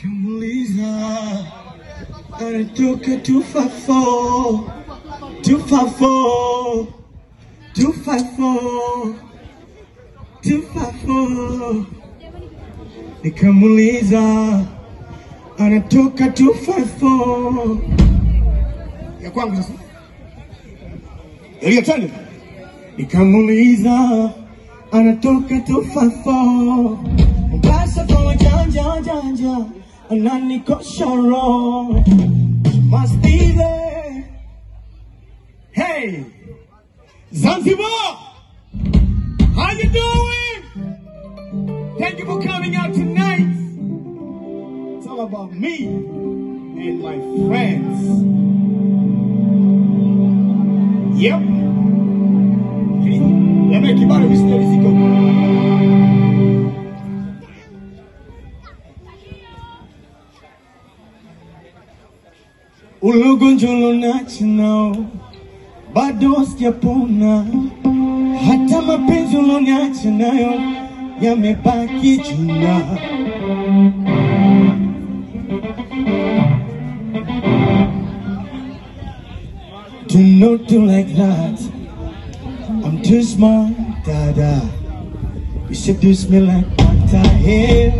Kimuliza anatoka 254 254 254 254. Nikamuliza anatoka 254. Ya kwangu sasa. Elia tani. Nikamuliza anatoka 254. Mbasa kwa janja ananikosha wrong. Must be there. Hey, Zanzibar, how you doing? Thank you for coming out tonight. It's all about me and my friends. Yep. Let me keep out of this story. Ulogonjolo nachinao bado sijapona, hata mapenzi uloniacha nayo yamebaki jina. Do not do like that, I'm too smart, dada. You seduce me like what the hell,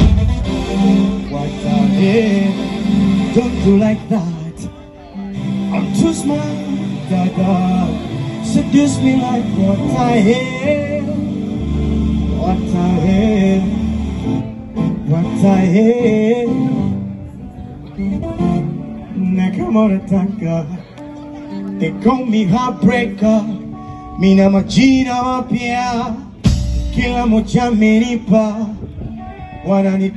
what the hell. Don't do like that, I'm too smart, dada. Seduce me like what the hell, what the hell, what the hell. Nakamura Tanka, they call me heartbreaker. Mina majina wapya, kila moja amenipa, wanani